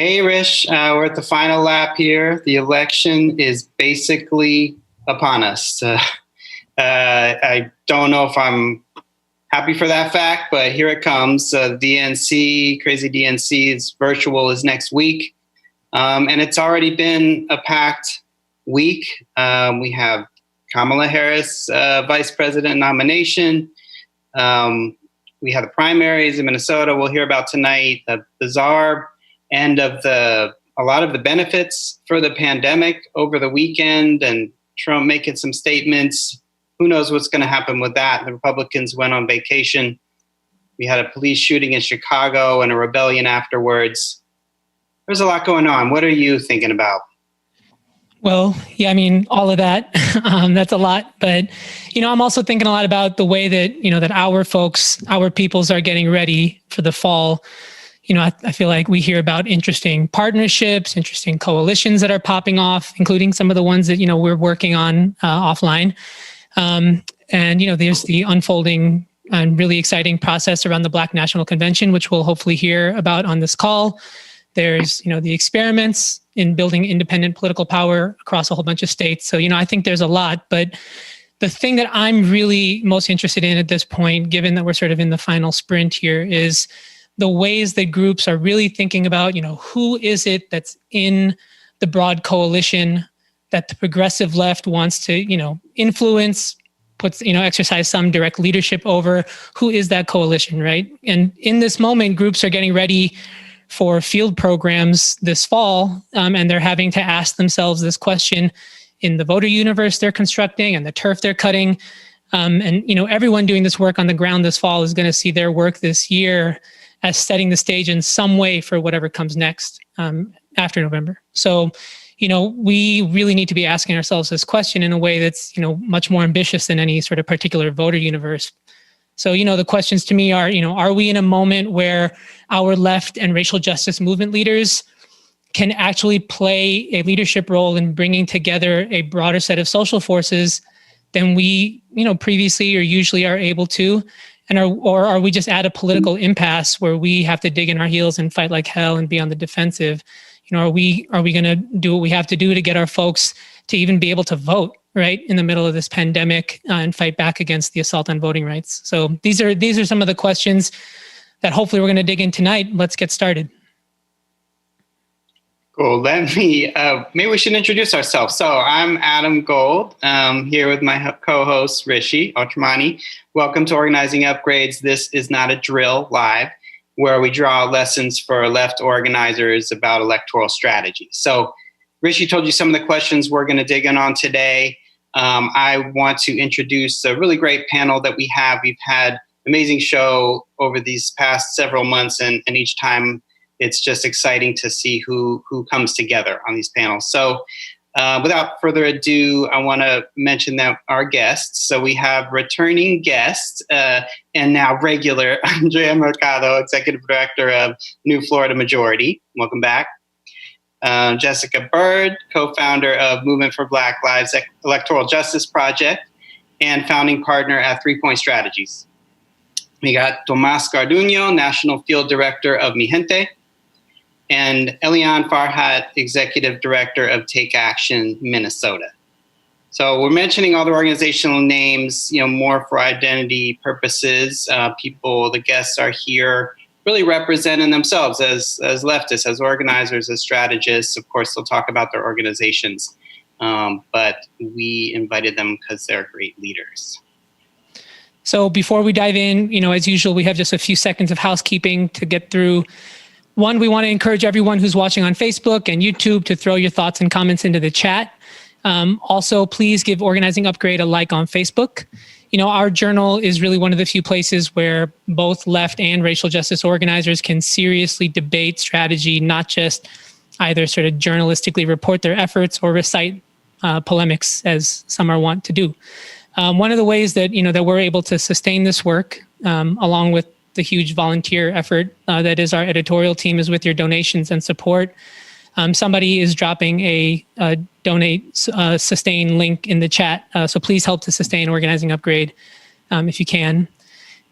Hey, Rish. We're at the final lap here. The election is basically upon us. I don't know if I'm happy for that fact, but here it comes. DNC, crazy DNC's virtual is next week. And it's already been a packed week. We have Kamala Harris, vice president nomination. We have the primaries in Minnesota we'll hear about tonight, the bizarre end of a lot of the benefits for the pandemic over the weekend, and Trump making some statements. Who knows what's going to happen with that? The Republicans went on vacation. We had a police shooting in Chicago and a rebellion afterwards. There's a lot going on. What are you thinking about? Well, yeah, I mean, all of that, that's a lot. But, I'm also thinking a lot about the way that, that our folks, our peoples are getting ready for the fall. I feel like we hear about interesting partnerships, interesting coalitions that are popping off, including some of the ones that, we're working on offline. And, there's the unfolding and really exciting process around the Black National Convention, which we'll hopefully hear about on this call. There's, the experiments in building independent political power across a whole bunch of states. So, I think there's a lot, but the thing that I'm really most interested in at this point, given that we're sort of in the final sprint here, is the ways that groups are really thinking about, who is it that's in the broad coalition that the progressive left wants to, influence, exercise some direct leadership over. Who is that coalition, right? And in this moment, groups are getting ready for field programs this fall, and they're having to ask themselves this question in the voter universe they're constructing and the turf they're cutting. And everyone doing this work on the ground this fall is going to see their work this year as setting the stage in some way for whatever comes next after November. So, we really need to be asking ourselves this question in a way that's, much more ambitious than any sort of particular voter universe. So, the questions to me are we in a moment where our left and racial justice movement leaders can actually play a leadership role in bringing together a broader set of social forces than we, previously or usually are able to? Or are we just at a political impasse where we have to dig in our heels and fight like hell and be on the defensive? Are we going to do what we have to do to get our folks to even be able to vote, right, in the middle of this pandemic and fight back against the assault on voting rights? So these are some of the questions that hopefully we're going to dig in tonight. Let's get started. Cool. Maybe we should introduce ourselves. So I'm Adam Gold, here with my co-host, Rishi Awatramani. Welcome to Organizing Upgrades. This is not a drill live, where we draw lessons for left organizers about electoral strategy. So Rishi told you some of the questions we're going to dig in on today. I want to introduce a really great panel that we have. We've had an amazing show over these past several months, and each time it's just exciting to see who comes together on these panels. So without further ado, I want to mention that our guests. So we have returning guest and now regular Andrea Mercado, Executive Director of New Florida Majority. Welcome back. Jessica Byrd, co-founder of Movement for Black Lives Electoral Justice Project and founding partner at 3 Point Strategies. We got Tomás Garduño, National Field Director of Mi Gente, and Elianne Farhat, Executive Director of Take Action Minnesota. So we're mentioning all the organizational names, more for identity purposes. The guests are here really representing themselves as leftists, as organizers, as strategists. Of course, they'll talk about their organizations, but we invited them because they're great leaders. So before we dive in, as usual, we have just a few seconds of housekeeping to get through. One, we want to encourage everyone who's watching on Facebook and YouTube to throw your thoughts and comments into the chat. Also, please give Organizing Upgrade a like on Facebook. Our journal is really one of the few places where both left and racial justice organizers can seriously debate strategy, not just either sort of journalistically report their efforts or recite polemics, as some are wont to do. One of the ways that, that we're able to sustain this work, along with the huge volunteer effort that is our editorial team, is with your donations and support. Somebody is dropping a donate sustain link in the chat, so please help to sustain Organizing Upgrade if you can.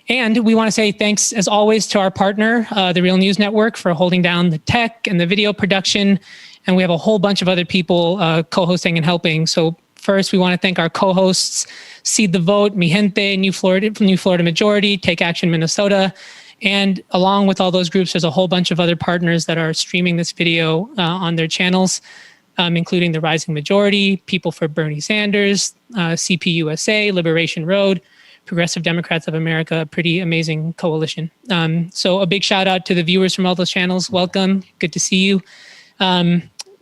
And we want to say thanks, as always, to our partner, the Real News Network, for holding down the tech and the video production. And we have a whole bunch of other people co-hosting and helping. So first, we want to thank our co-hosts, Seed the Vote, Mi Gente, New Florida Majority, Take Action Minnesota. And along with all those groups, there's a whole bunch of other partners that are streaming this video on their channels, including the Rising Majority, People for Bernie Sanders, CPUSA, Liberation Road, Progressive Democrats of America, a pretty amazing coalition. So a big shout out to the viewers from all those channels. Welcome. Good to see you.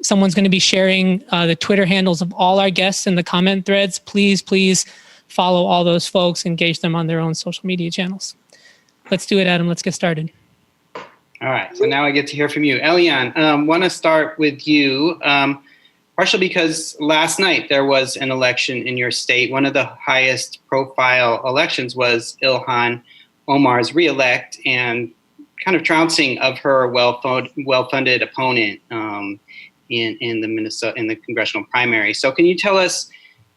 Someone's going to be sharing the Twitter handles of all our guests in the comment threads. Please follow all those folks, engage them on their own social media channels. Let's do it, Adam. Let's get started. All right. So now I get to hear from you. Elianne, want to start with you. Partially because last night there was an election in your state. One of the highest profile elections was Ilhan Omar's reelect and kind of trouncing of her well-funded opponent in the congressional primary. So can you tell us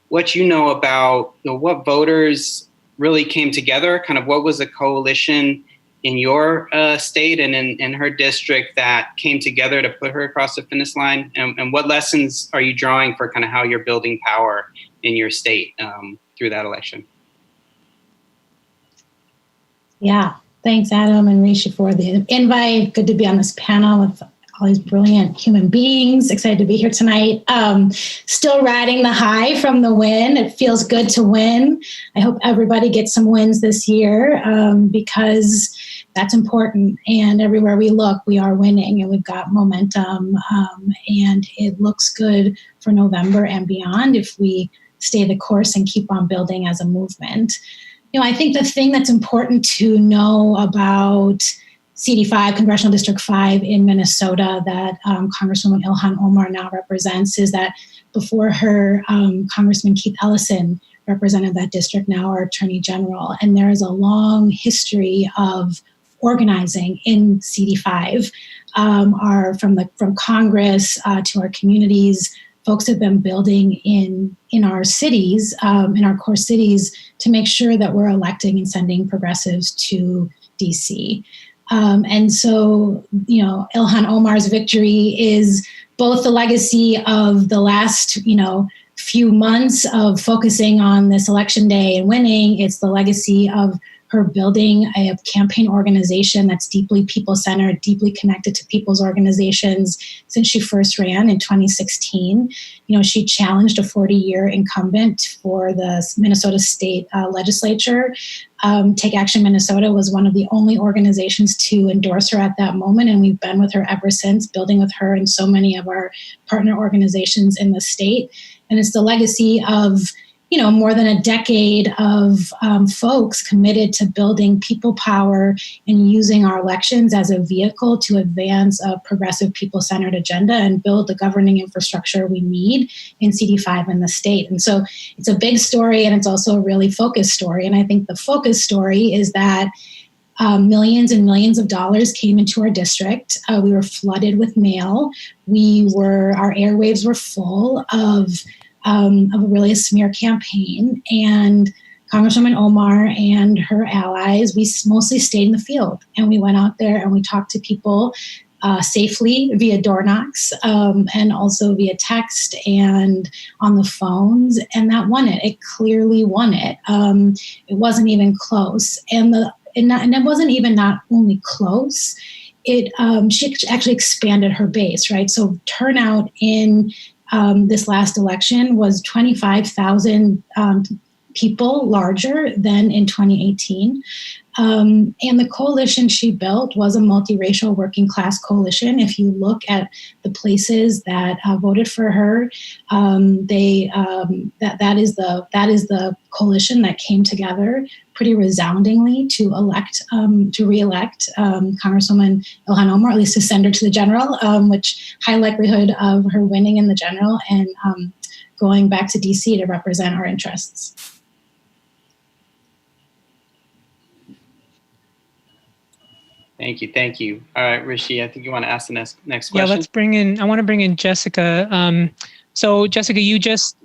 what you know about what voters really came together? Kind of what was the coalition in your state and in her district that came together to put her across the finish line? And what lessons are you drawing for kind of how you're building power in your state through that election? Yeah, thanks, Adam and Rishi, for the invite. Good to be on this panel with all these brilliant human beings. Excited to be here tonight. Still riding the high from the win. It feels good to win. I hope everybody gets some wins this year because that's important. And everywhere we look, we are winning and we've got momentum. And it looks good for November and beyond if we stay the course and keep on building as a movement. I think the thing that's important to know about CD5, Congressional District 5 in Minnesota that Congresswoman Ilhan Omar now represents is that before her, Congressman Keith Ellison represented that district, now our Attorney General. And there is a long history of organizing in CD5, from Congress to our communities. Folks have been building in our cities, in our core cities, to make sure that we're electing and sending progressives to DC. And so, Ilhan Omar's victory is both the legacy of the last, few months of focusing on this election day and winning. It's the legacy of her building a campaign organization that's deeply people-centered, deeply connected to people's organizations since she first ran in 2016. She challenged a 40-year incumbent for the Minnesota State Legislature. Take Action Minnesota was one of the only organizations to endorse her at that moment, and we've been with her ever since, building with her and so many of our partner organizations in the state. And it's the legacy of more than a decade of folks committed to building people power and using our elections as a vehicle to advance a progressive people-centered agenda and build the governing infrastructure we need in CD5 in the state. And so it's a big story, and it's also a really focused story. And I think the focus story is that millions and millions of dollars came into our district. We were flooded with mail. Our airwaves were full of a smear campaign, and Congresswoman Omar and her allies, we mostly stayed in the field, and we went out there and we talked to people safely via door knocks and also via text and on the phones, and that won it. It clearly won it. It wasn't even close, and it wasn't even not only close. She actually expanded her base, right? So turnout in this last election was 25,000 people larger than in 2018. And the coalition she built was a multiracial working class coalition. If you look at the places that voted for her, that is the coalition that came together pretty resoundingly to re-elect Congresswoman Ilhan Omar, at least to send her to the general, which high likelihood of her winning in the general and going back to DC to represent our interests. Thank you. All right, Rishi, I think you want to ask the next question. Yeah, I want to bring in Jessica. So Jessica, you just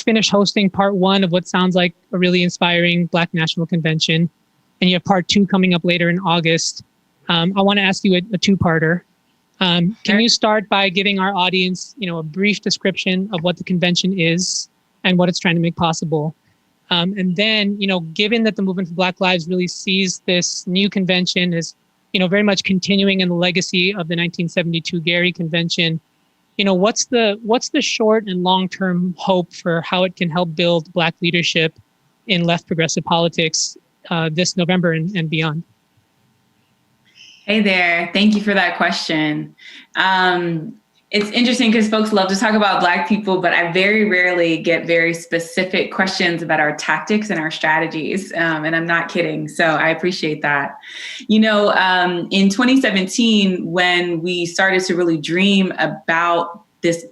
finished hosting part one of what sounds like a really inspiring Black National Convention. and you have part 2 coming up later in August. I want to ask you a two-parter. Can you start by giving our audience, a brief description of what the convention is and what it's trying to make possible? And then, given that the Movement for Black Lives really sees this new convention as, very much continuing in the legacy of the 1972 Gary Convention, what's the short and long-term hope for how it can help build Black leadership in left progressive politics this November and beyond? Hey there. Thank you for that question. It's interesting because folks love to talk about Black people, but I very rarely get very specific questions about our tactics and our strategies. And I'm not kidding. So I appreciate that. In 2017, when we started to really dream about this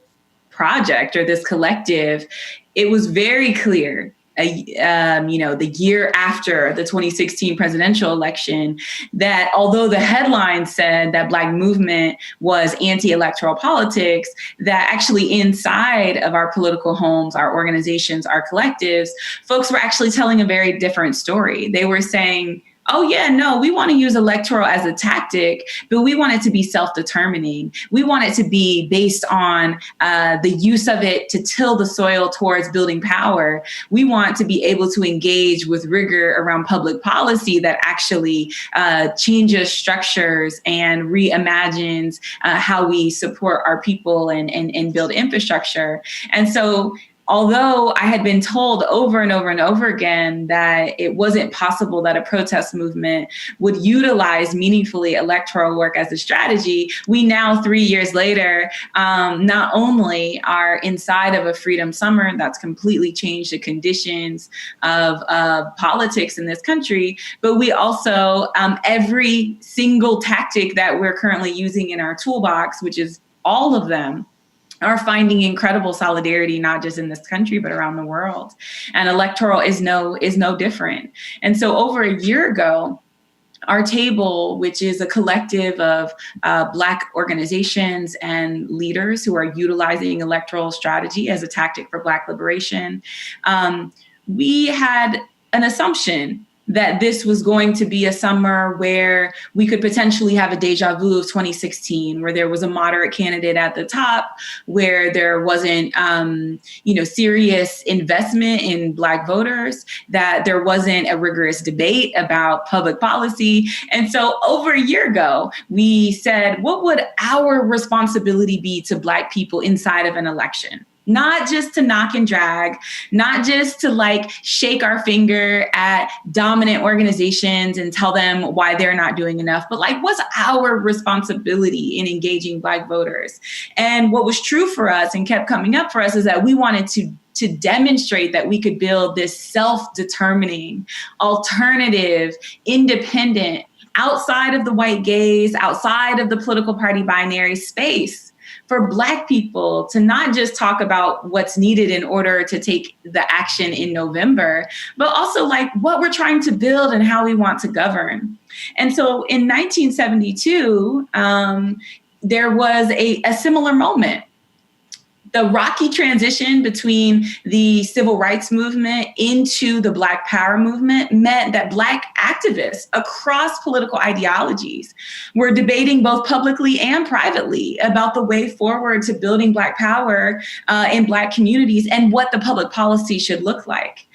project or this collective, it was very clear the year after the 2016 presidential election, that although the headline said that Black movement was anti-electoral politics, that actually inside of our political homes, our organizations, our collectives, folks were actually telling a very different story. They were saying, oh, yeah, no, we want to use electoral as a tactic, but we want it to be self-determining. We want it to be based on the use of it to till the soil towards building power. We want to be able to engage with rigor around public policy that actually changes structures and reimagines how we support our people and build infrastructure. And so although I had been told over and over and over again that it wasn't possible that a protest movement would utilize meaningfully electoral work as a strategy, we now, 3 years later, not only are inside of a freedom summer that's completely changed the conditions of politics in this country, but we also, every single tactic that we're currently using in our toolbox, which is all of them, are finding incredible solidarity, not just in this country, but around the world. And electoral is no different. And so over a year ago, our table, which is a collective of Black organizations and leaders who are utilizing electoral strategy as a tactic for Black liberation, we had an assumption that this was going to be a summer where we could potentially have a deja vu of 2016, where there was a moderate candidate at the top, where there wasn't, serious investment in Black voters, that there wasn't a rigorous debate about public policy. And so over a year ago, we said, what would our responsibility be to Black people inside of an election? Not just to knock and drag, not just to shake our finger at dominant organizations and tell them why they're not doing enough, but what's our responsibility in engaging Black voters? And what was true for us and kept coming up for us is that we wanted to demonstrate that we could build this self-determining, alternative, independent, outside of the white gaze, outside of the political party binary space for Black people to not just talk about what's needed in order to take the action in November, but also what we're trying to build and how we want to govern. And so in 1972, there was a similar moment. The rocky transition between the civil rights movement into the Black Power movement meant that Black activists across political ideologies were debating both publicly and privately about the way forward to building Black power in Black communities and what the public policy should look like.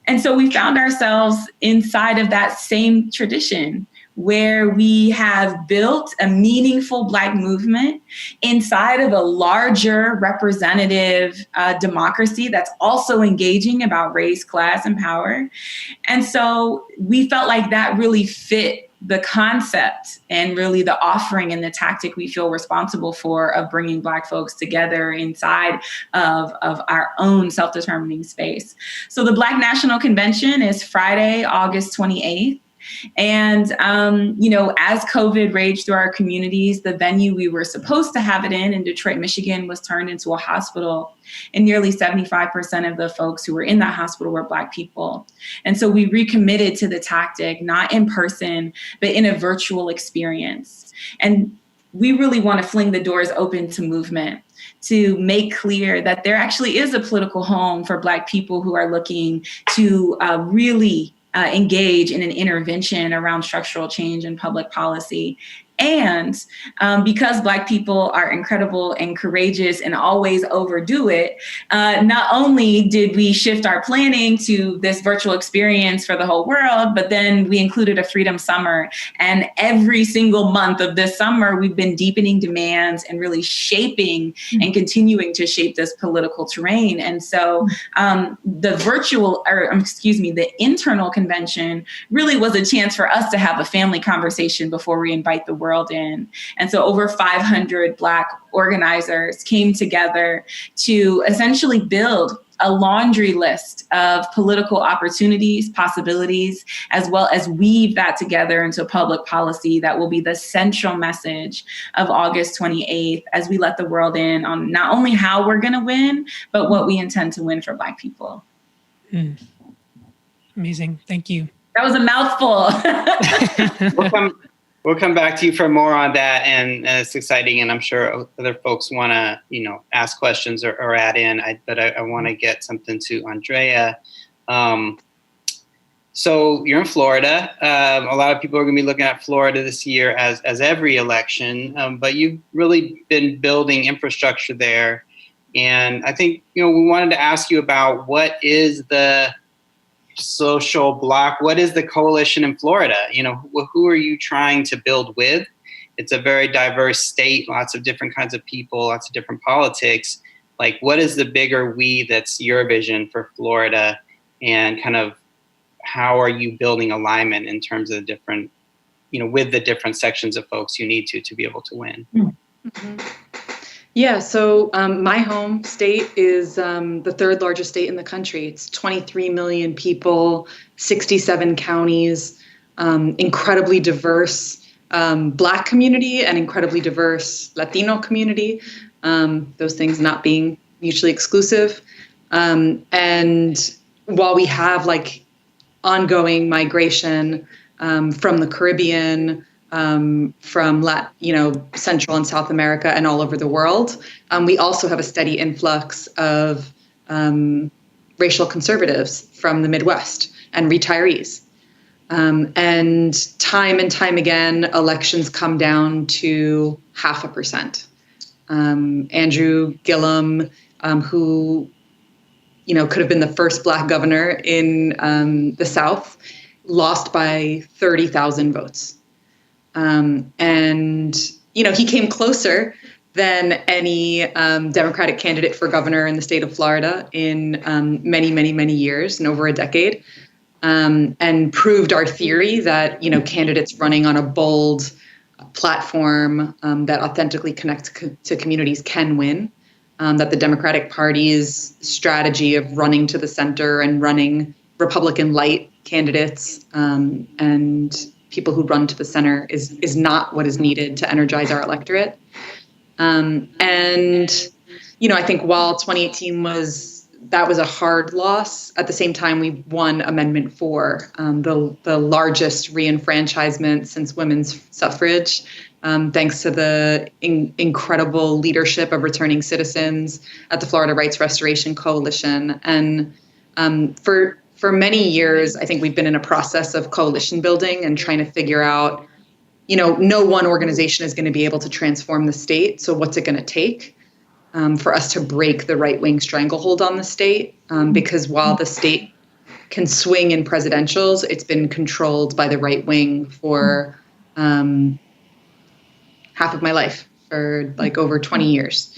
And so we found ourselves inside of that same tradition, where we have built a meaningful Black movement inside of a larger representative democracy that's also engaging about race, class, and power. And so we felt like that really fit the concept and really the offering and the tactic we feel responsible for of bringing Black folks together inside of our own self-determining space. So the Black National Convention is Friday, August 28th. And, as COVID raged through our communities, the venue we were supposed to have it in Detroit, Michigan, was turned into a hospital. And nearly 75% of the folks who were in that hospital were Black people. And so we recommitted to the tactic, not in person, but in a virtual experience. And we really want to fling the doors open to movement, to make clear that there actually is a political home for Black people who are looking to really engage in an intervention around structural change in public policy. And because Black people are incredible and courageous and always overdo it, not only did we shift our planning to this virtual experience for the whole world, but then we included a Freedom Summer. And every single month of this summer, we've been deepening demands and really shaping and continuing to shape this political terrain. And so the internal convention really was a chance for us to have a family conversation before we invite the world in. And so over 500 Black organizers came together to essentially build a laundry list of political opportunities, possibilities, as well as weave that together into public policy that will be the central message of August 28th as we let the world in on not only how we're going to win, but what we intend to win for Black people. Amazing. Thank you. That was a mouthful. We'll come back to you for more on that, and it's exciting, and I'm sure other folks want to, ask questions or add in. But I want to get something to Andrea. So you're in Florida. A lot of people are going to be looking at Florida this year as every election, but you've really been building infrastructure there, and I think we wanted to ask you about what is the social bloc, what is the coalition in Florida? Who are you trying to build with? It's a very diverse state, lots of different kinds of people, lots of different politics. Like, what is the bigger we that's your vision for Florida, and kind of how are you building alignment in terms of the different, with the different sections of folks you need to be able to win? Mm-hmm. Yeah, so my home state is the third largest state in the country. It's 23 million people, 67 counties, incredibly diverse Black community and incredibly diverse Latino community, those things not being mutually exclusive. And while we have ongoing migration from the Caribbean, from Central and South America and all over the world, we also have a steady influx of racial conservatives from the Midwest and retirees. And time again, elections come down to 0.5%. Andrew Gillum, who could have been the first Black governor in the South, lost by 30,000 votes. He came closer than any Democratic candidate for governor in the state of Florida in many, many, many years, and over a decade, and proved our theory that, candidates running on a bold platform that authentically connects to communities can win, that the Democratic Party's strategy of running to the center and running Republican light candidates and people who run to the center is not what is needed to energize our electorate. I think while 2018 was a hard loss, at the same time, we won Amendment 4, the largest reenfranchisement since women's suffrage, thanks to the incredible leadership of returning citizens at the Florida Rights Restoration Coalition. And for many years, I think we've been in a process of coalition building and trying to figure out, no one organization is going to be able to transform the state. So what's it going to take for us to break the right-wing stranglehold on the state? Because while the state can swing in presidentials, it's been controlled by the right wing for half of my life, for over 20 years.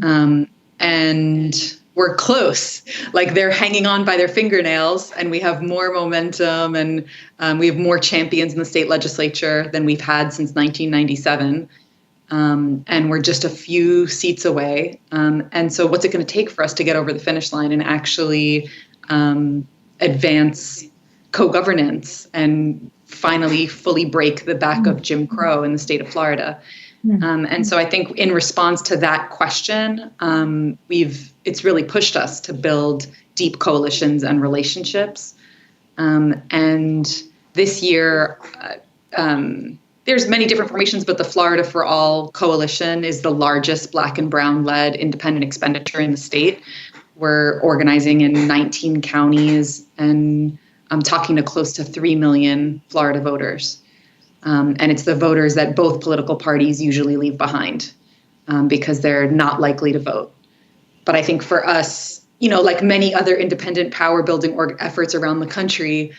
And we're close, they're hanging on by their fingernails, and we have more momentum, and we have more champions in the state legislature than we've had since 1997. And we're just a few seats away. And so what's it going to take for us to get over the finish line and actually advance co-governance and finally fully break the back of Jim Crow in the state of Florida? And so I think in response to that question, it's really pushed us to build deep coalitions and relationships. And this year, there's many different formations, but the Florida for All Coalition is the largest Black and Brown-led independent expenditure in the state. We're organizing in 19 counties and talking to close to 3 million Florida voters. And it's the voters that both political parties usually leave behind because they're not likely to vote. But I think for us, like many other independent power building efforts around the country,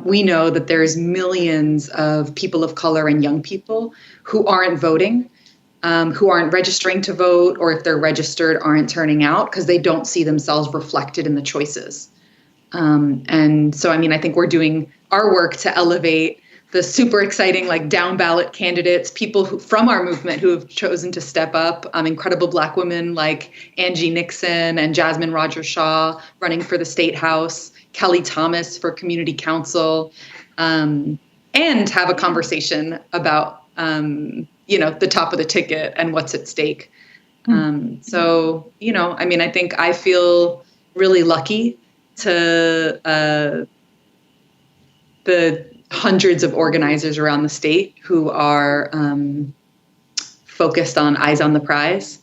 we know that there's millions of people of color and young people who aren't voting, who aren't registering to vote, or if they're registered, aren't turning out because they don't see themselves reflected in the choices. And so, I think we're doing our work to elevate the super exciting, like down ballot candidates, people from our movement who have chosen to step up, incredible Black women like Angie Nixon and Jasmine Rogers Shaw running for the State House, Kelly Thomas for Community Council, and have a conversation about, the top of the ticket and what's at stake. So, I think I feel really lucky to the hundreds of organizers around the state who are focused on eyes on the prize.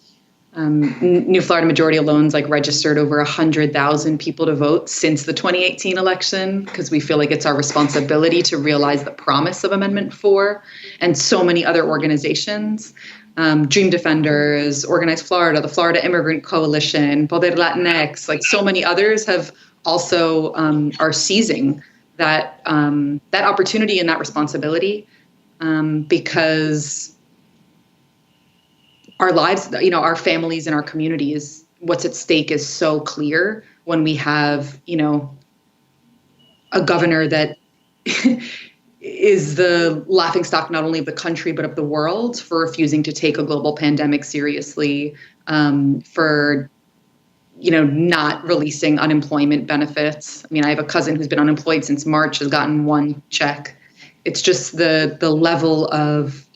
New Florida Majority alone's registered over 100,000 people to vote since the 2018 election, because we feel like it's our responsibility to realize the promise of Amendment 4, and so many other organizations, Dream Defenders, Organized Florida, the Florida Immigrant Coalition, Poder Latinx, so many others have also are seizing that opportunity and that responsibility, because our lives, our families and our communities, what's at stake is so clear when we have, a governor that is the laughingstock not only of the country but of the world for refusing to take a global pandemic seriously, for not releasing unemployment benefits. I have a cousin who's been unemployed since March, has gotten one check. It's just the level of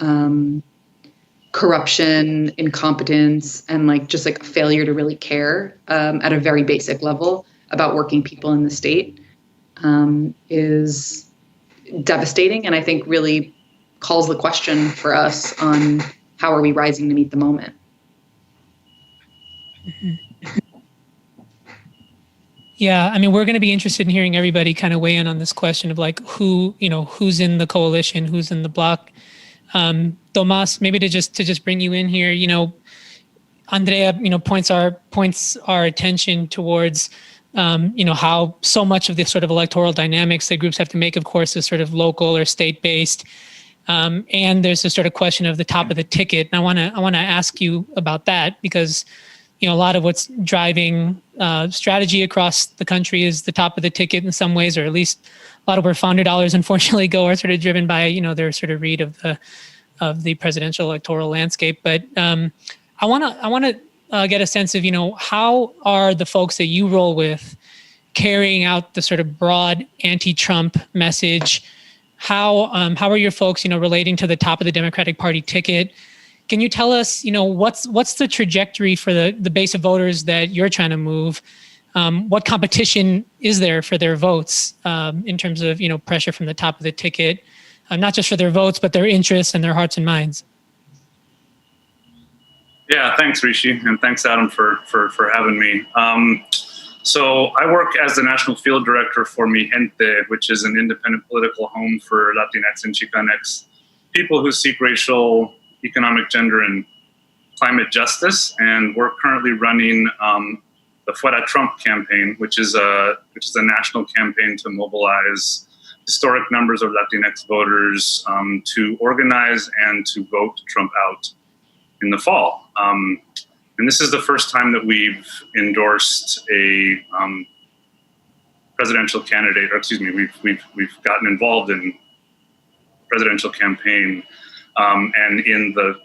corruption, incompetence, and just a failure to really care at a very basic level about working people in the state is devastating, and I think really calls the question for us on how are we rising to meet the moment. Mm-hmm. Yeah, we're going to be interested in hearing everybody kind of weigh in on this question of who's in the coalition, who's in the bloc. Tomás, maybe to just bring you in here, Andrea, points our attention towards, how so much of this sort of electoral dynamics that groups have to make, of course, is sort of local or state-based. And there's this sort of question of the top of the ticket. And I want to ask you about that because, a lot of what's driving strategy across the country is the top of the ticket in some ways, or at least a lot of where founder dollars unfortunately go are sort of driven by, their sort of read of the presidential electoral landscape. But I want to get a sense of, how are the folks that you roll with carrying out the sort of broad anti-Trump message? How are your folks, relating to the top of the Democratic Party ticket? Can you tell us, what's the trajectory for the base of voters that you're trying to move? What competition is there for their votes in terms of, pressure from the top of the ticket, not just for their votes, but their interests and their hearts and minds? Yeah, thanks, Rishi, and thanks, Adam, for having me. So I work as the National Field Director for Mi Gente, which is an independent political home for Latinx and Chicanx, people who seek racial, economic, gender, and climate justice. And we're currently running the Fuera Trump campaign, which is a national campaign to mobilize historic numbers of Latinx voters to organize and to vote Trump out in the fall. And this is the first time that we've endorsed a presidential candidate, or excuse me, we've gotten involved in presidential campaign. And in the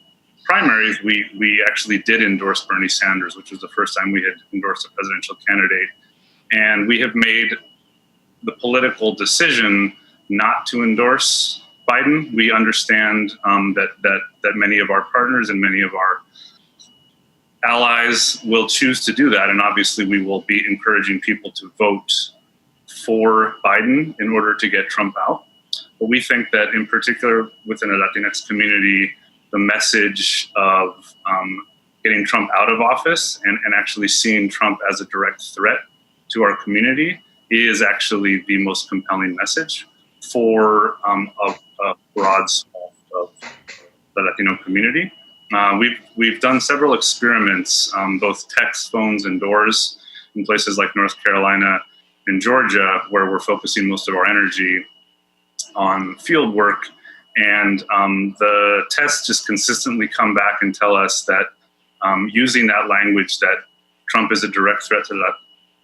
primaries, we actually did endorse Bernie Sanders, which was the first time we had endorsed a presidential candidate. And we have made the political decision not to endorse Biden. We understand that many of our partners and many of our allies will choose to do that. And obviously we will be encouraging people to vote for Biden in order to get Trump out. But we think that in particular within the Latinx community, the message of getting Trump out of office and actually seeing Trump as a direct threat to our community is actually the most compelling message for a broad swath of the Latino community. We've done several experiments, both text, phones, and doors, in places like North Carolina and Georgia, where we're focusing most of our energy on field work. And the tests just consistently come back and tell us that using that language, that Trump is a direct threat to the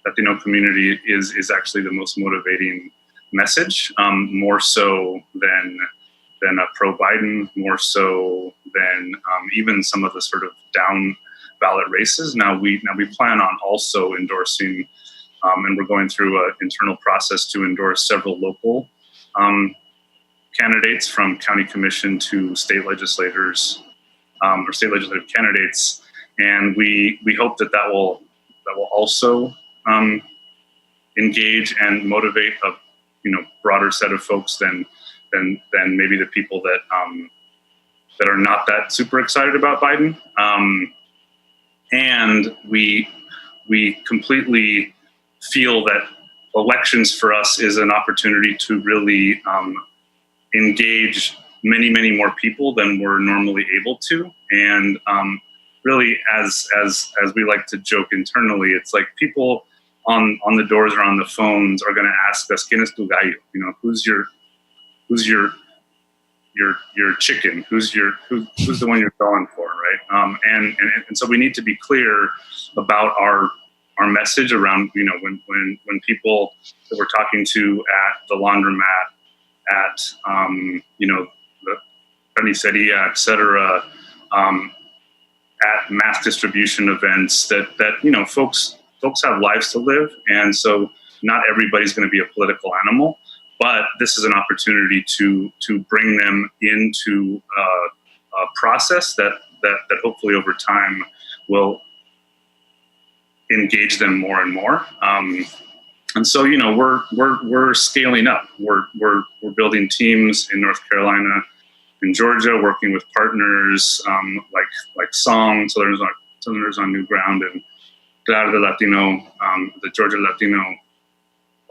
Latino community, is actually the most motivating message, more so than a pro-Biden, more so than even some of the sort of down ballot races. Now we plan on also endorsing, and we're going through an internal process to endorse several local candidates, from county commission to state legislators, or state legislative candidates, and we hope that will also engage and motivate a broader set of folks than maybe the people that are not that super excited about Biden. And we completely feel that elections for us is an opportunity to really engage many, many more people than we're normally able to. And really, as we like to joke internally, it's like people on the doors or on the phones are going to ask us, "¿Quién es tu gallo?" Who's your chicken? Who's the one you're going for, right? And so we need to be clear about our message around, when people that we're talking to at the laundromat, at the carniceria, et cetera, at mass distribution events, that folks have lives to live, and so not everybody's going to be a political animal. But this is an opportunity to bring them into a process that hopefully over time will engage them more and more. And so we're scaling up. We're building teams in North Carolina and Georgia, working with partners like Song, Southerners on New Ground, and Claro de Latino, the Georgia Latino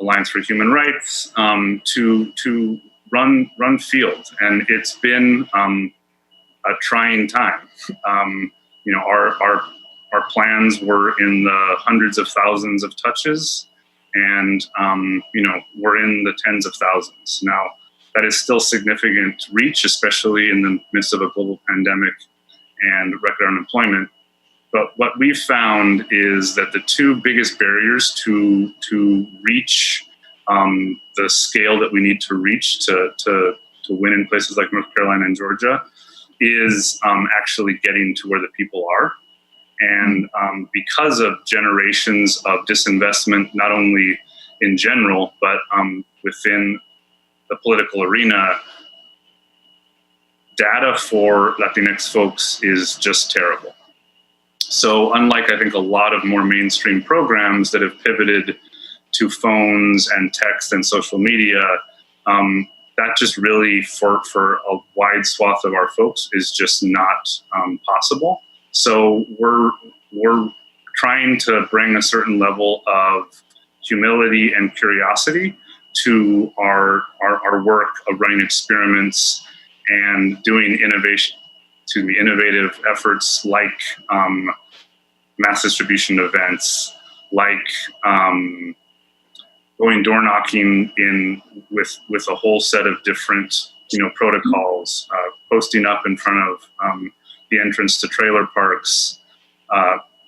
Alliance for Human Rights, to run field. And it's been a trying time. Our plans were in the hundreds of thousands of touches, and we're in the tens of thousands now. That is still significant reach, especially in the midst of a global pandemic and record unemployment. But what we've found is that the two biggest barriers to reach the scale that we need to reach to win in places like North Carolina and Georgia is actually getting to where the people are. And because of generations of disinvestment, not only in general, but within the political arena, data for Latinx folks is just terrible. So unlike, I think, a lot of more mainstream programs that have pivoted to phones and text and social media, that just really, for a wide swath of our folks, is just not possible. So we're trying to bring a certain level of humility and curiosity to our work of running experiments and doing innovative efforts like mass distribution events, like going door knocking with a whole set of different protocols, posting up in front of the entrance to trailer parks,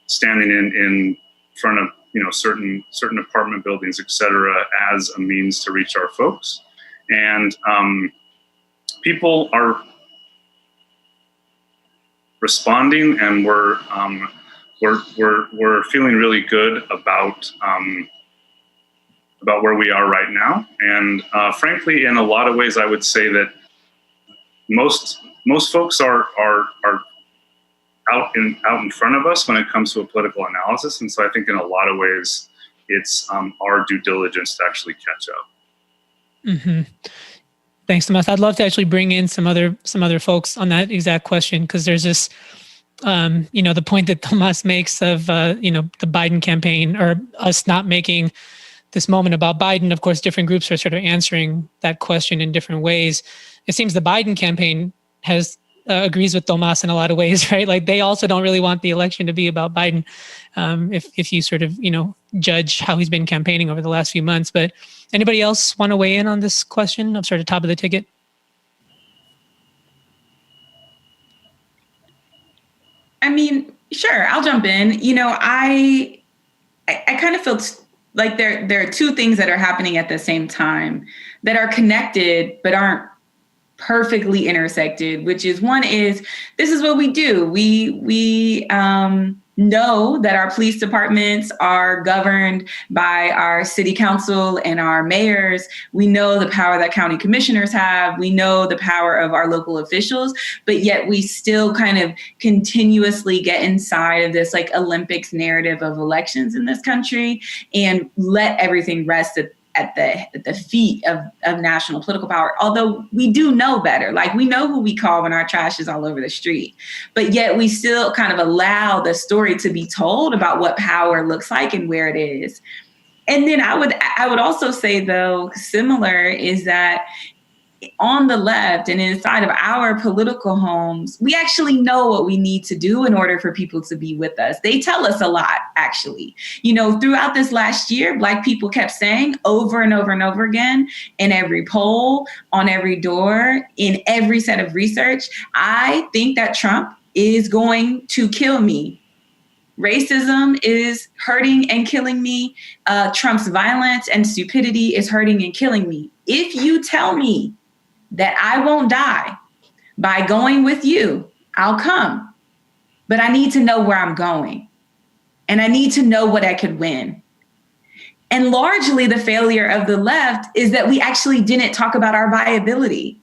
standing in front of certain apartment buildings, et cetera, as a means to reach our folks. And people are responding, and we're feeling really good about where we are right now. And frankly, in a lot of ways, I would say that most folks are out in front of us when it comes to a political analysis. And so I think in a lot of ways, it's our due diligence to actually catch up. Mm-hmm. Thanks, Tomás. I'd love to actually bring in some other folks on that exact question, because there's this, the point that Tomás makes of, the Biden campaign, or us not making this moment about Biden. Of course, different groups are sort of answering that question in different ways. It seems the Biden campaign has agrees with Tomás in a lot of ways, right? Like they also don't really want the election to be about Biden, if you sort of, judge how he's been campaigning over the last few months. But anybody else want to weigh in on this question of sort of top of the ticket? I mean, sure, I'll jump in. I kind of feel like there are two things that are happening at the same time that are connected but aren't perfectly intersected, which is one is this is what we do. We know that our police departments are governed by our city council and our mayors. We know the power that county commissioners have. We know the power of our local officials, but yet we still kind of continuously get inside of this like Olympics narrative of elections in this country and let everything rest at the feet of national political power. Although we do know better, like we know who we call when our trash is all over the street, but yet we still kind of allow the story to be told about what power looks like and where it is. And then I would also say, though, similar is that on the left and inside of our political homes, we actually know what we need to do in order for people to be with us. They tell us a lot, actually. Throughout this last year, Black people kept saying over and over and over again in every poll, on every door, in every set of research, I think that Trump is going to kill me. Racism is hurting and killing me. Trump's violence and stupidity is hurting and killing me. If you tell me that I won't die by going with you, I'll come. But I need to know where I'm going. And I need to know what I could win. And largely the failure of the left is that we actually didn't talk about our viability.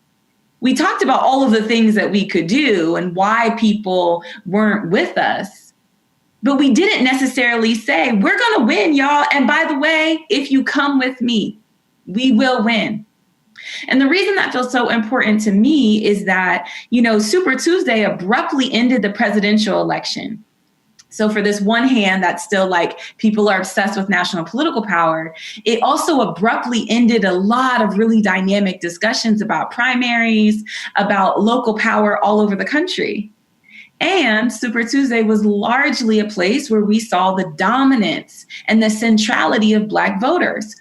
We talked about all of the things that we could do and why people weren't with us. But we didn't necessarily say, we're going to win, y'all. And by the way, if you come with me, we will win. And the reason that feels so important to me is that, Super Tuesday abruptly ended the presidential election. So for this one hand, that's still like people are obsessed with national political power. It also abruptly ended a lot of really dynamic discussions about primaries, about local power all over the country. And Super Tuesday was largely a place where we saw the dominance and the centrality of Black voters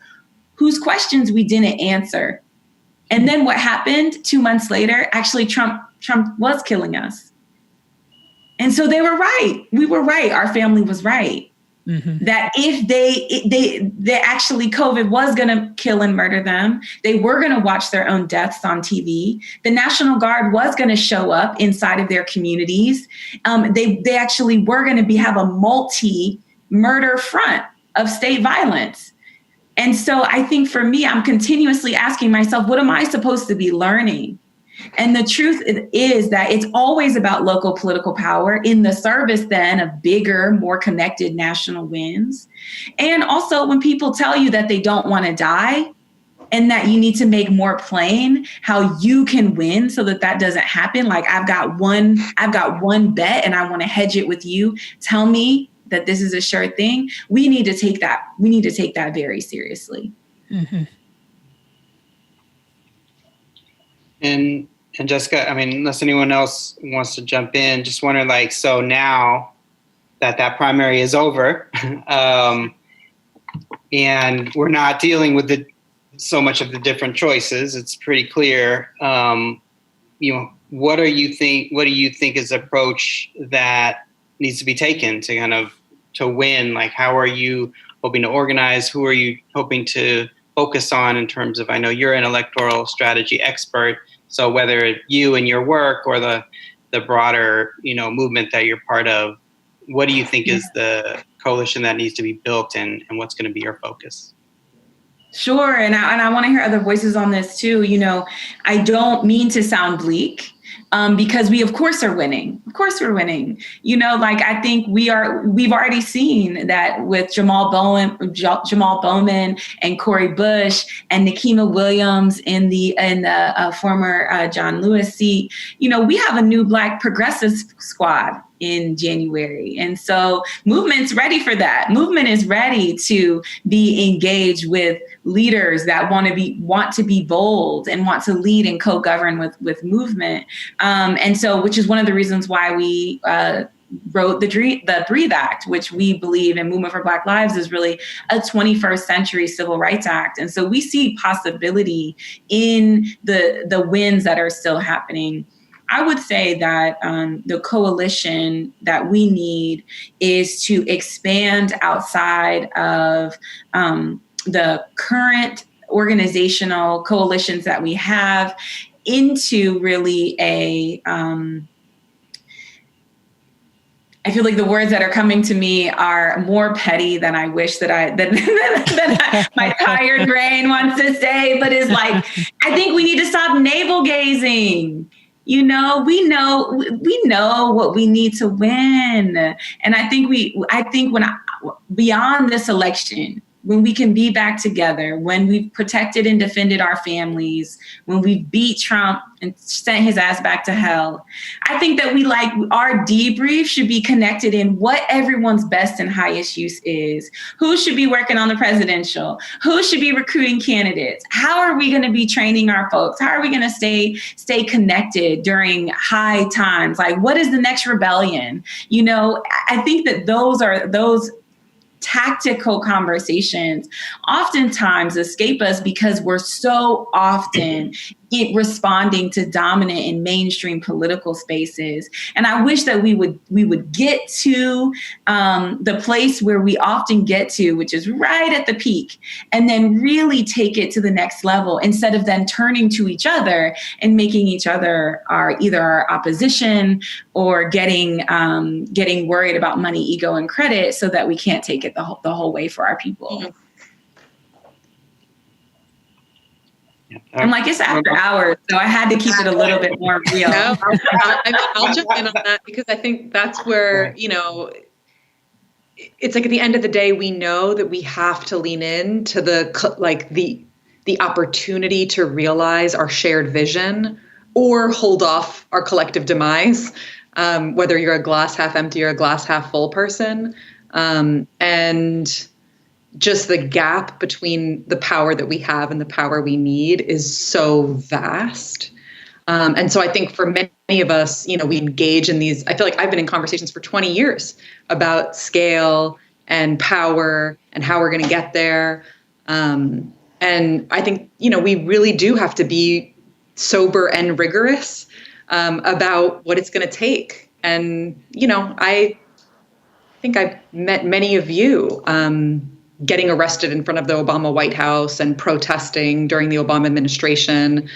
whose questions we didn't answer. And then what happened 2 months later, actually Trump was killing us. And so they were right. We were right. Our family was right. Mm-hmm. That if they actually COVID was going to kill and murder them, they were going to watch their own deaths on TV. The National Guard was going to show up inside of their communities. They actually were going to have a multi-murder front of state violence. And so I think for me, I'm continuously asking myself, what am I supposed to be learning? And the truth is that it's always about local political power in the service then of bigger, more connected national wins. And also when people tell you that they don't want to die and that you need to make more plain how you can win so that doesn't happen. Like I've got one bet and I want to hedge it with you. Tell me that this is a sure thing. We need to take that very seriously. Mm-hmm. And Jessica, I mean, unless anyone else wants to jump in, just wondering, so now that primary is over, and we're not dealing with so much of the different choices, it's pretty clear. What do you think is the approach that needs to be taken to kind of to win? Like, how are you hoping to organize? Who are you hoping to focus on in terms of, I know you're an electoral strategy expert, so whether you and your work or the broader, movement that you're part of, what do you think is the coalition that needs to be built and what's going to be your focus? Sure. And I want to hear other voices on this too. I don't mean to sound bleak. Because we, of course, are winning. Of course, we're winning. I think we've already seen that with Jamal Bowman and Cori Bush and Nikema Williams in the former John Lewis seat. We have a new Black progressive squad in January. And so movement's ready for that. Movement is ready to be engaged with leaders that want to be bold and want to lead and co-govern with movement. And so, which is one of the reasons why we wrote the Breathe Act, which we believe in Movement for Black Lives is really a 21st century civil rights act. And so we see possibility in the wins that are still happening. I would say that the coalition that we need is to expand outside of the current organizational coalitions that we have into really I feel like the words that are coming to me are more petty than I wish that my tired brain wants to say, but is like, I think we need to stop navel gazing. We know what we need to win. And I think beyond this election, when we can be back together, when we've protected and defended our families, when we beat Trump and sent his ass back to hell, I think that our debrief should be connected in what everyone's best and highest use is. Who should be working on the presidential? Who should be recruiting candidates? How are we going to be training our folks? How are we going to stay connected during high times? Like, what is the next rebellion? I think that those tactical conversations oftentimes escape us because we're so often responding to dominant and mainstream political spaces. And I wish that we would get to the place where we often get to, which is right at the peak, and then really take it to the next level instead of then turning to each other and making each other either our opposition or getting worried about money, ego, and credit so that we can't take it the whole way for our people. Mm-hmm. I'm like, it's after hours, so I had to keep it a little bit more real. No, I'll jump in on that because I think that's where, it's like at the end of the day, we know that we have to lean in to the opportunity to realize our shared vision or hold off our collective demise, whether you're a glass half empty or a glass half full person. And just the gap between the power that we have and the power we need is so vast. And so I think for many of us, we engage in these, I feel like I've been in conversations for 20 years about scale and power and how we're going to get there. And I think, we really do have to be sober and rigorous about what it's going to take. And, I think I've met many of you getting arrested in front of the Obama White House and protesting during the Obama administration,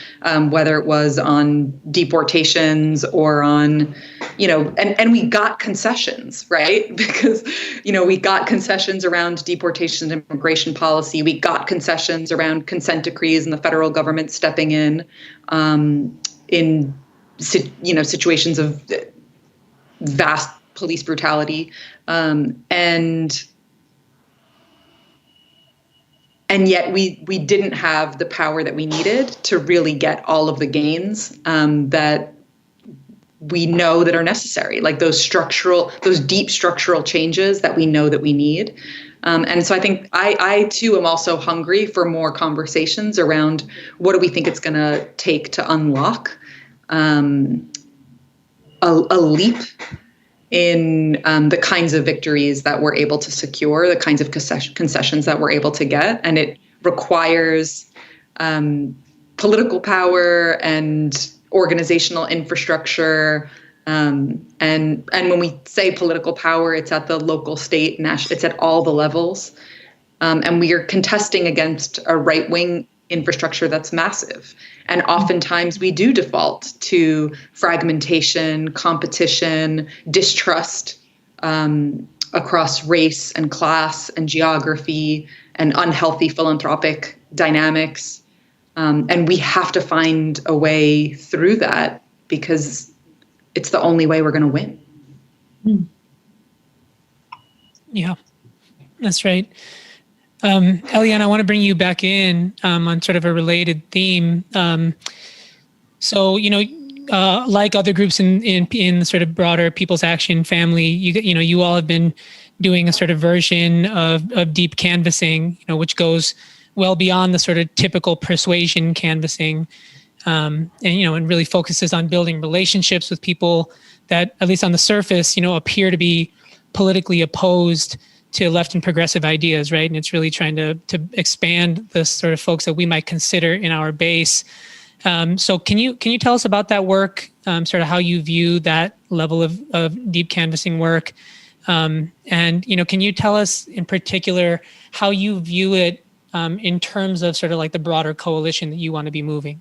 whether it was on deportations or on, and we got concessions, right? Because, we got concessions around deportation and immigration policy. We got concessions around consent decrees and the federal government stepping in situations of vast police brutality. And yet we didn't have the power that we needed to really get all of the gains that we know that are necessary, like those deep structural changes that we know that we need. And so I think I too am also hungry for more conversations around what do we think it's going to take to unlock a leap in the kinds of victories that we're able to secure, the kinds of concessions that we're able to get. And it requires political power and organizational infrastructure. And when we say political power, it's at the local, state, national, it's at all the levels. And we are contesting against a right-wing infrastructure that's massive. And oftentimes we do default to fragmentation, competition, distrust across race and class and geography and unhealthy philanthropic dynamics. And we have to find a way through that because it's the only way we're going to win. Yeah, that's right. Elianne, I want to bring you back in on sort of a related theme. So, like other groups in the sort of broader People's Action family, you all have been doing a sort of version of deep canvassing, which goes well beyond the sort of typical persuasion canvassing, and really focuses on building relationships with people that, at least on the surface, appear to be politically opposed to left and progressive ideas, right? And it's really trying to expand the sort of folks that we might consider in our base. So can you tell us about that work, sort of how you view that level of deep canvassing work? And, can you tell us in particular how you view it in terms of sort of like the broader coalition that you want to be moving?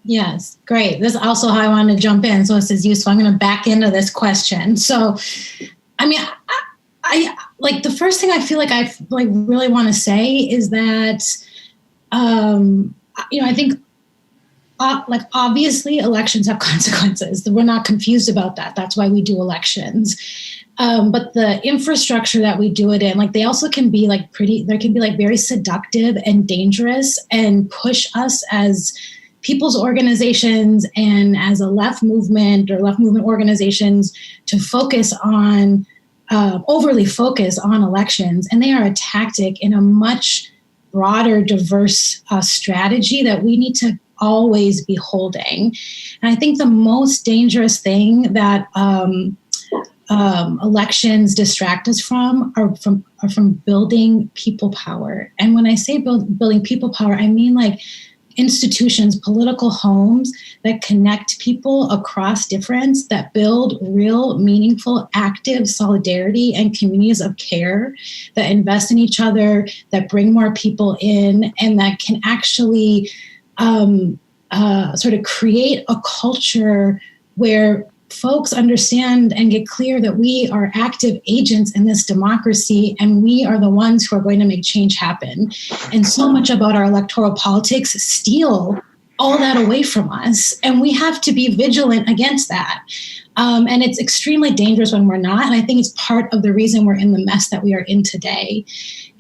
Yes, great. This is also how I wanted to jump in. So this is useful. I'm going to back into this question. So, I mean, I like the first thing I feel like I really want to say is that, I think obviously elections have consequences. We're not confused about that. That's why we do elections. But the infrastructure that we do it in, they also can be very seductive and dangerous and push us as people's organizations and as a left movement or left movement organizations to overly focus on elections. And they are a tactic in a much broader, diverse strategy that we need to always be holding. And I think the most dangerous thing that elections distract us from are from building people power. And when I say building people power, I mean institutions, political homes that connect people across difference, that build real, meaningful, active solidarity and communities of care, that invest in each other, that bring more people in, and that can actually sort of create a culture where folks understand and get clear that we are active agents in this democracy and we are the ones who are going to make change happen. And so much about our electoral politics steal all that away from us. And we have to be vigilant against that. And it's extremely dangerous when we're not. And I think it's part of the reason we're in the mess that we are in today.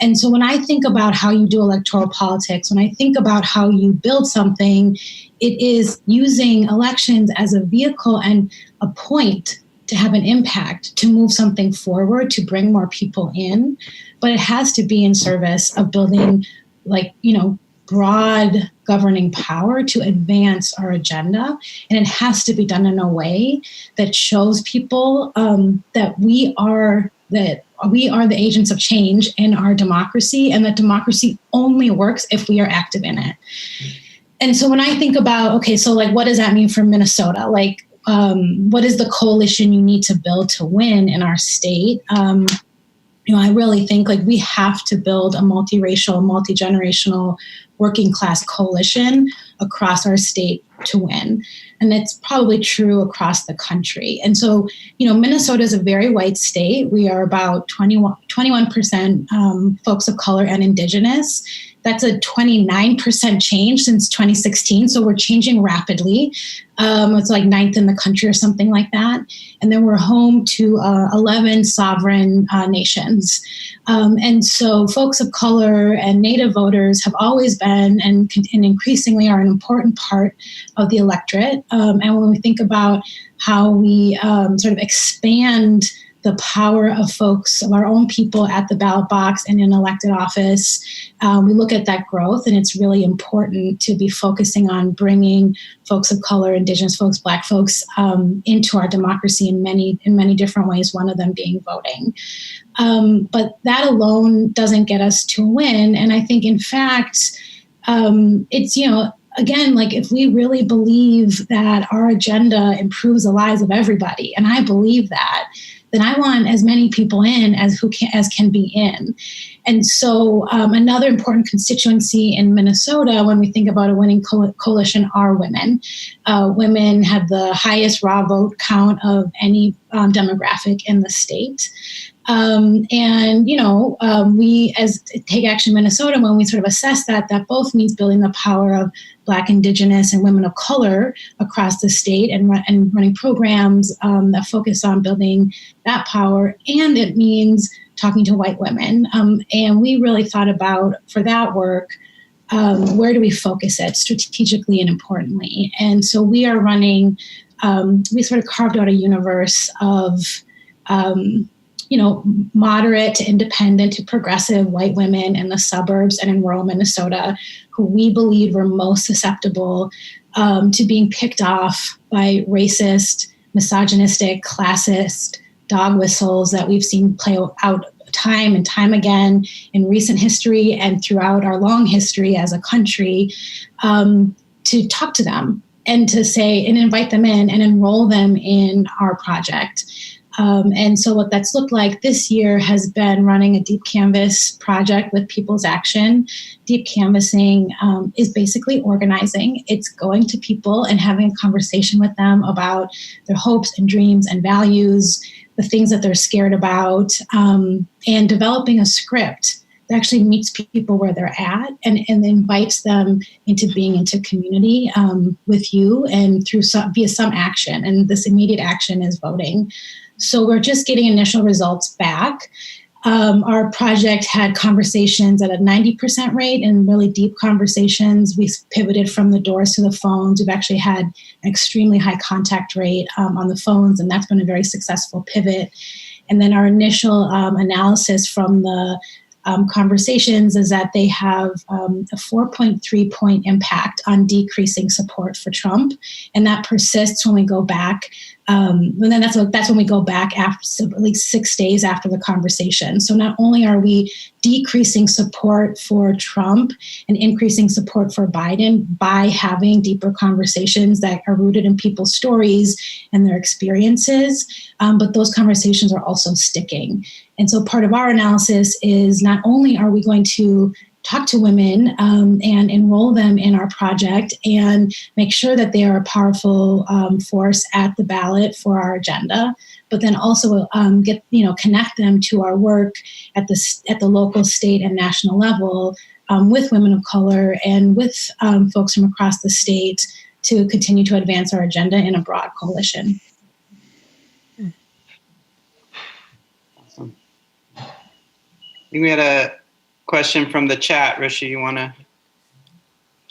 And so when I think about how you do electoral politics, when I think about how you build something, it is using elections as a vehicle and a point to have an impact, to move something forward, to bring more people in. But it has to be in service of building broad governing power to advance our agenda. And it has to be done in a way that shows people that we are the agents of change in our democracy, and that democracy only works if we are active in it. And so when I think about, what does that mean for Minnesota? What is the coalition you need to build to win in our state? I really think we have to build a multiracial, multi-generational working class coalition across our state to win. And it's probably true across the country. And so, Minnesota is a very white state. We are about 21% folks of color and Indigenous. That's a 29% change since 2016. So we're changing rapidly. It's 9th in the country or something like that. And then we're home to 11 sovereign nations. And so folks of color and Native voters have always been and increasingly are an important part of the electorate. And when we think about how we sort of expand the power of folks, of our own people at the ballot box and in elected office, we look at that growth, and it's really important to be focusing on bringing folks of color, Indigenous folks, Black folks into our democracy in many different ways, one of them being voting. But that alone doesn't get us to a win. And I think, in fact, it's, again, if we really believe that our agenda improves the lives of everybody, and I believe that, then I want as many people in as can be in. And so another important constituency in Minnesota, when we think about a winning coalition, are women. Women have the highest raw vote count of any demographic in the state. We as Take Action Minnesota, when we sort of assess that both means building the power of Black, Indigenous, and women of color across the state and running programs that focus on building that power. And it means talking to white women. And we really thought about, for that work, where do we focus it strategically and importantly? And so we are running, we sort of carved out a universe of, moderate to independent to progressive white women in the suburbs and in rural Minnesota who we believe were most susceptible to being picked off by racist, misogynistic, classist dog whistles that we've seen play out time and time again in recent history and throughout our long history as a country, to talk to them and to say and invite them in and enroll them in our project. And so what that's looked like this year has been running a deep canvas project with People's Action. Deep canvassing is basically organizing. It's going to people and having a conversation with them about their hopes and dreams and values, the things that they're scared about, and developing a script that actually meets people where they're at and invites them into being into community with you and through via some action. And this immediate action is voting. So we're just getting initial results back. Our project had conversations at a 90% rate and really deep conversations. We pivoted from the doors to the phones. We've actually had an extremely high contact rate on the phones, and that's been a very successful pivot. And then our initial analysis from the conversations is that they have a 4.3 point impact on decreasing support for Trump. And that persists when we go back. And then that's when we go back after at least 6 days after the conversation. So not only are we decreasing support for Trump and increasing support for Biden by having deeper conversations that are rooted in people's stories and their experiences, but those conversations are also sticking. And so part of our analysis is not only are we going to talk to women and enroll them in our project and make sure that they are a powerful force at the ballot for our agenda, but then also connect them to our work at the local, state, and national level with women of color and with folks from across the state to continue to advance our agenda in a broad coalition. Awesome. I think we had a question from the chat. Rishi, you want to?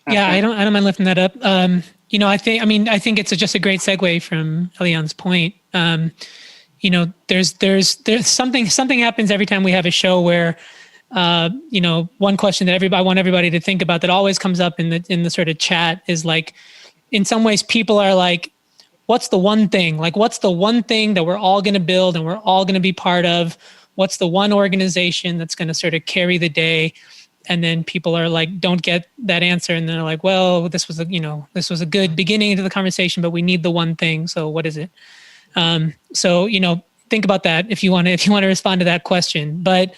Yeah, I don't mind lifting that up. I think it's just a great segue from Elianne's point. There's something happens every time we have a show where, one question that I want everybody to think about that always comes up in the sort of chat is like, in some ways people are like, what's the one thing? Like, what's the one thing that we're all going to build and we're all going to be part of? What's the one organization that's going to sort of carry the day? And then people are like, don't get that answer. And they're like, well, this was a good beginning to the conversation, but we need the one thing. So what is it? So think about that if you want to respond to that question. But,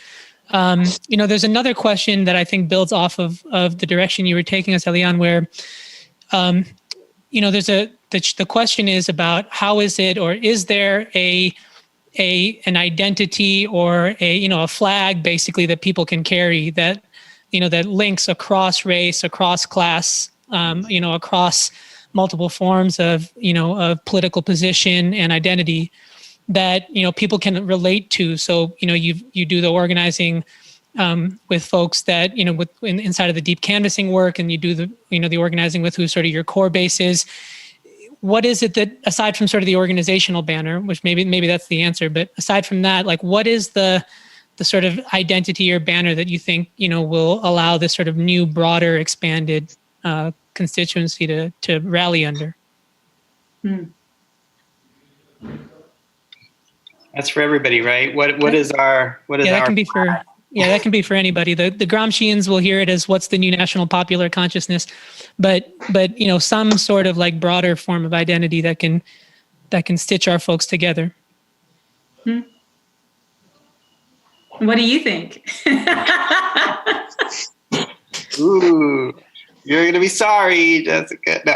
there's another question that I think builds off of the direction you were taking us, Elianne, where, the question is about how is it, or is there an identity or a flag basically that people can carry that links across race, across class, across multiple forms of political position and identity that, people can relate to. So, you do the organizing with folks that, inside of the deep canvassing work, and you do the organizing with who sort of your core base is. What is it that, aside from sort of the organizational banner, which maybe that's the answer, but aside from that, like, what is the sort of identity or banner that you think, will allow this sort of new, broader, expanded constituency to rally under? That's for everybody, right? What is our that can be for anybody. The Gramscians will hear it as what's the new national popular consciousness, but some sort of like broader form of identity that can stitch our folks together. What do you think? Ooh, you're gonna be sorry, Jessica. No.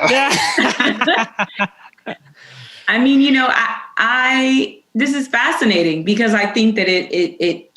I mean, I this is fascinating because I think that it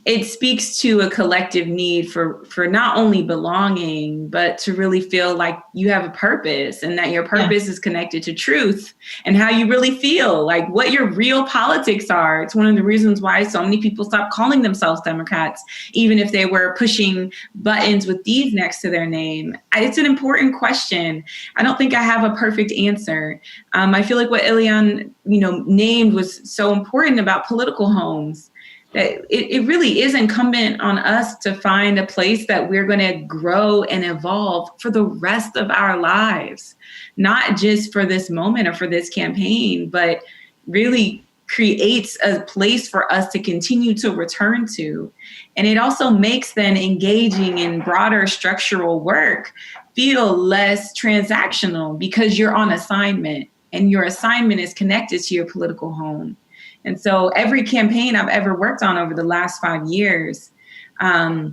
it speaks to a collective need for not only belonging, but to really feel like you have a purpose, and that your purpose is connected to truth and how you really feel, like what your real politics are. It's one of the reasons why so many people stopped calling themselves Democrats, even if they were pushing buttons with D's next to their name. It's an important question. I don't think I have a perfect answer. I feel like what Elianne, named was so important about political homes. It really is incumbent on us to find a place that we're going to grow and evolve for the rest of our lives, not just for this moment or for this campaign, but really creates a place for us to continue to return to. And it also makes then engaging in broader structural work feel less transactional, because you're on assignment and your assignment is connected to your political home. And so every campaign I've ever worked on over the last 5 years, I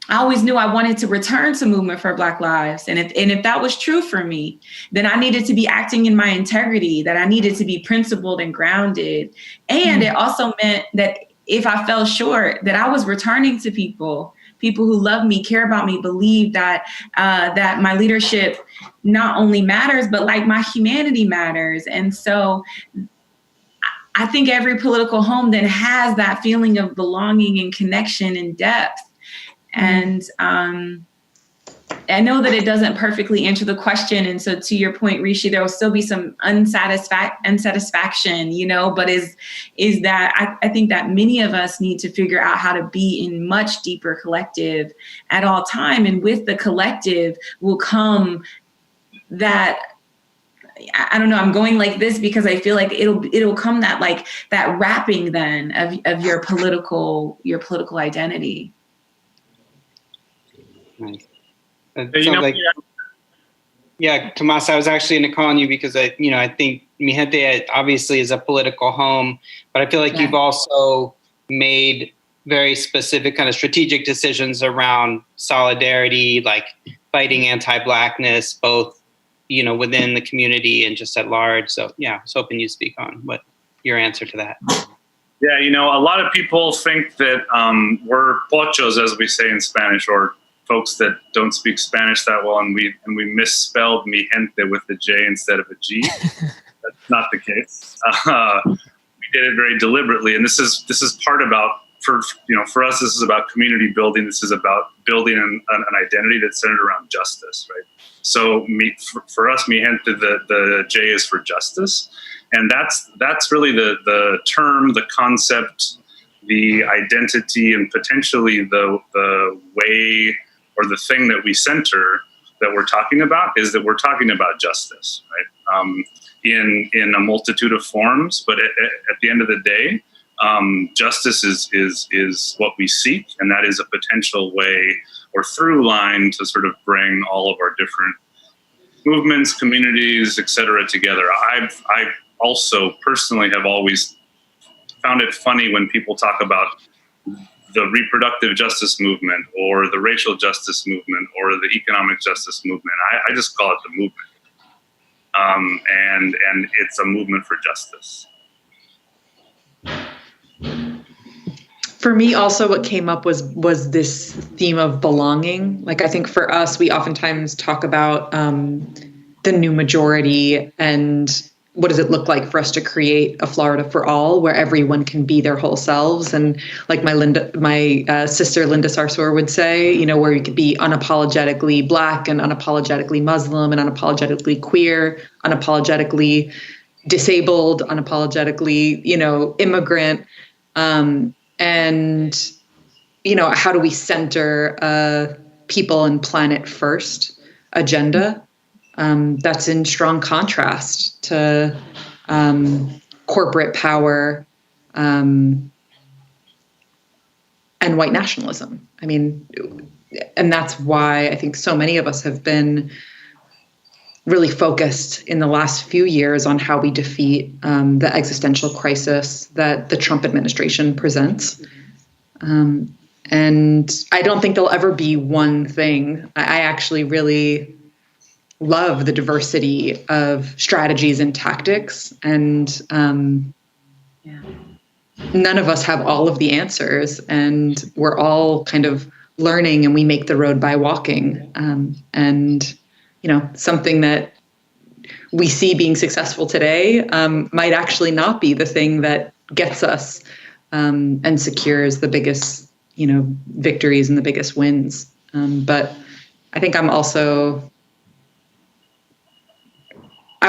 always knew I wanted to return to Movement for Black Lives. And if that was true for me, then I needed to be acting in my integrity, that I needed to be principled and grounded. And it also meant that if I fell short, that I was returning to people who love me, care about me, believe that that my leadership not only matters, but like my humanity matters. And so I think every political home then has that feeling of belonging and connection and depth. And I know that it doesn't perfectly answer the question. And so to your point, Rishi, there will still be some unsatisfaction, but is that I think that many of us need to figure out how to be in much deeper collective at all time. And with the collective will come that, I don't know, I'm going like this because I feel like it'll come that wrapping then of your political identity. Nice. Tomás, I was actually going to call on you because I think Mi Gente obviously is a political home, but I feel like you've also made very specific kind of strategic decisions around solidarity, like fighting anti-Blackness, both within the community and just at large. So I was hoping you'd speak on what your answer to that. Yeah, a lot of people think that we're pochos, as we say in Spanish, or folks that don't speak Spanish that well, and we misspelled Mi Gente with a J instead of a G. That's not the case. We did it very deliberately, and this is part about for us. This is about community building. This is about building an identity that's centered around justice, right? So for us, Mi Gente, the J is for justice, and that's really the term, the concept, the identity, and potentially the way or the thing that we center that we're talking about is that we're talking about justice, right? In a multitude of forms, but at the end of the day, justice is what we seek, and that is a potential way or through line to sort of bring all of our different movements, communities, et cetera, together. I also personally have always found it funny when people talk about the reproductive justice movement or the racial justice movement or the economic justice movement. I just call it the movement. And it's a movement for justice. For me, also, what came up was this theme of belonging. Like, I think for us, we oftentimes talk about the new majority and what does it look like for us to create a Florida for all, where everyone can be their whole selves. And like my sister Linda Sarsour would say, where you could be unapologetically Black and unapologetically Muslim and unapologetically queer, unapologetically disabled, unapologetically, immigrant. And, how do we center a people and planet first agenda that's in strong contrast to corporate power and white nationalism? I mean, and that's why I think so many of us have been really focused in the last few years on how we defeat the existential crisis that the Trump administration presents. And I don't think there'll ever be one thing. I actually really love the diversity of strategies and tactics. And none of us have all of the answers, and we're all kind of learning, and we make the road by walking. And, something that we see being successful today might actually not be the thing that gets us and secures the biggest, victories and the biggest wins. But I think I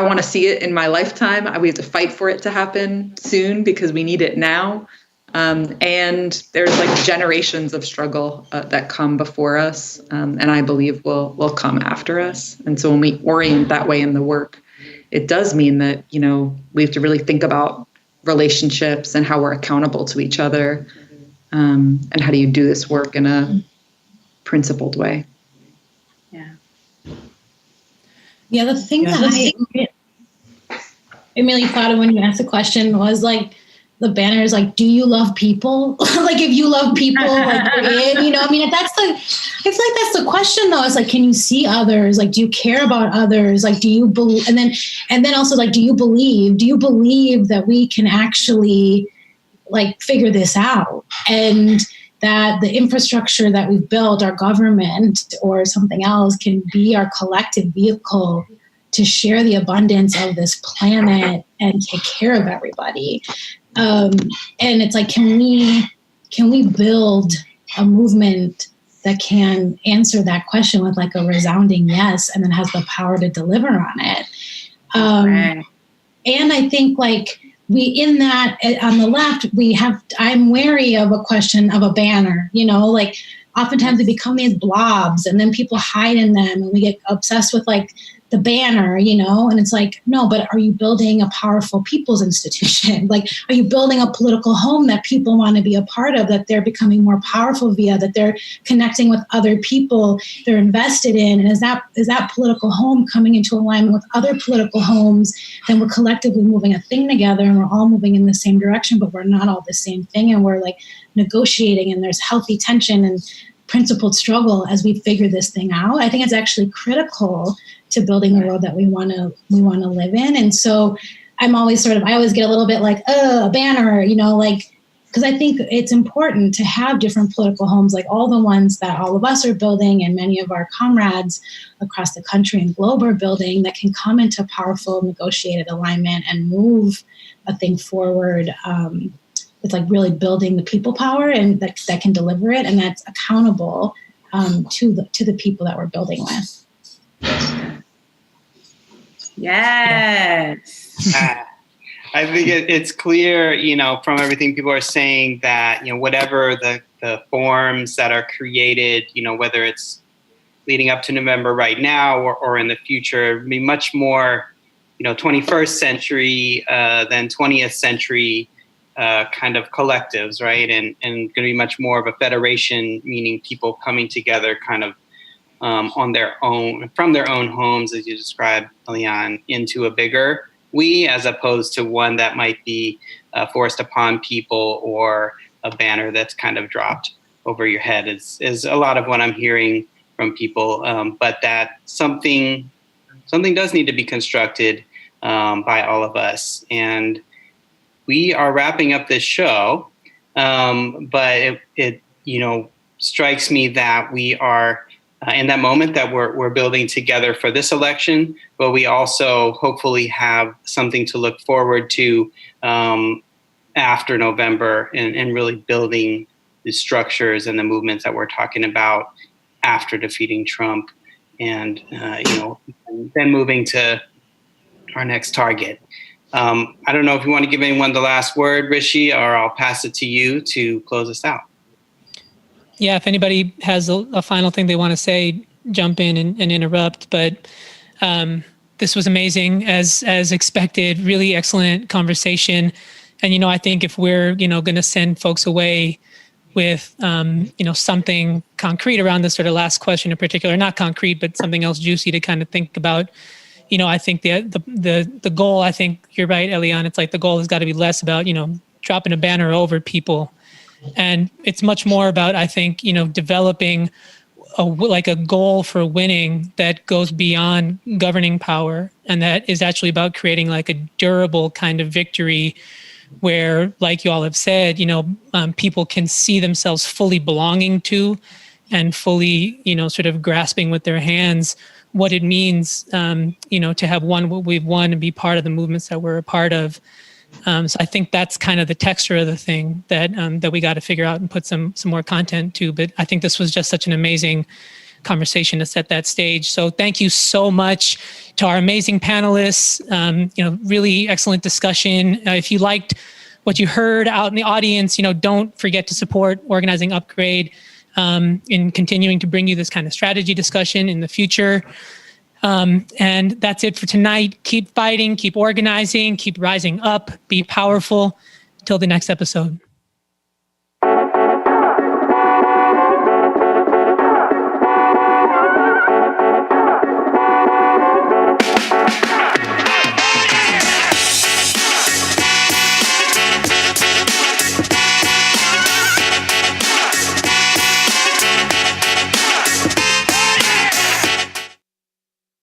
want to see it in my lifetime. We have to fight for it to happen soon because we need it now. And there's like generations of struggle that come before us, and I believe will come after us. And so when we orient that way in the work, it does mean that, we have to really think about relationships and how we're accountable to each other, and how do you do this work in a principled way. Yeah, the thing that I immediately thought of when you asked the question was like, the banner is like, do you love people? Like, if you love people, like, I feel like that's the question though. It's like, can you see others? Like, do you care about others? Like, do you believe? And then also like, do you believe that we can actually like figure this out? And that the infrastructure that we've built, our government or something else, can be our collective vehicle to share the abundance of this planet and take care of everybody. And it's like, can we build a movement that can answer that question with like a resounding yes, and then has the power to deliver on it? And I think like in that on the left, I'm wary of a question of a banner, like oftentimes we become these blobs and then people hide in them and we get obsessed with like the banner, and it's like, no, but are you building a powerful people's institution? Like, are you building a political home that people want to be a part of, that they're becoming more powerful via, that they're connecting with other people they're invested in? And is that political home coming into alignment with other political homes? Then we're collectively moving a thing together and we're all moving in the same direction, but we're not all the same thing. And we're like negotiating, and there's healthy tension and principled struggle as we figure this thing out. I think it's actually critical to building the world that we want to live in. And so I always get a little bit like, a banner, because I think it's important to have different political homes, like all the ones that all of us are building and many of our comrades across the country and globe are building, that can come into powerful negotiated alignment and move a thing forward. It's like really building the people power and that can deliver it, and that's accountable to the people that we're building with. Yes. I think it's clear, from everything people are saying, that, whatever the forms that are created, whether it's leading up to November right now or in the future, be much more, 21st century than 20th century kind of collectives, right? And going to be much more of a federation, meaning people coming together kind of on their own, from their own homes, as you described, Elianne, into a bigger we, as opposed to one that might be forced upon people, or a banner that's kind of dropped over your head is a lot of what I'm hearing from people. But that something does need to be constructed by all of us. And we are wrapping up this show, but it strikes me that we are in that moment that we're building together for this election, but we also hopefully have something to look forward to after November, and really building the structures and the movements that we're talking about after defeating Trump, and then moving to our next target. I don't know if you want to give anyone the last word, Rishi, or I'll pass it to you to close us out. Yeah, if anybody has a final thing they want to say, jump in and interrupt. But this was amazing, as expected. Really excellent conversation. And, I think if we're, going to send folks away with, something concrete around this sort of last question in particular, not concrete, but something else juicy to kind of think about, I think the goal, I think you're right, Elianne, it's like the goal has got to be less about, dropping a banner over people. And it's much more about, I think, developing a goal for winning that goes beyond governing power, and that is actually about creating like a durable kind of victory where, like you all have said, people can see themselves fully belonging to and fully, sort of grasping with their hands what it means, to have won what we've won and be part of the movements that we're a part of. So I think that's kind of the texture of the thing that we got to figure out and put some more content to. But I think this was just such an amazing conversation to set that stage. So thank you so much to our amazing panelists. Really excellent discussion. If you liked what you heard out in the audience, don't forget to support Organizing Upgrade in continuing to bring you this kind of strategy discussion in the future. And that's it for tonight. Keep fighting, keep organizing, keep rising up, be powerful. Till the next episode.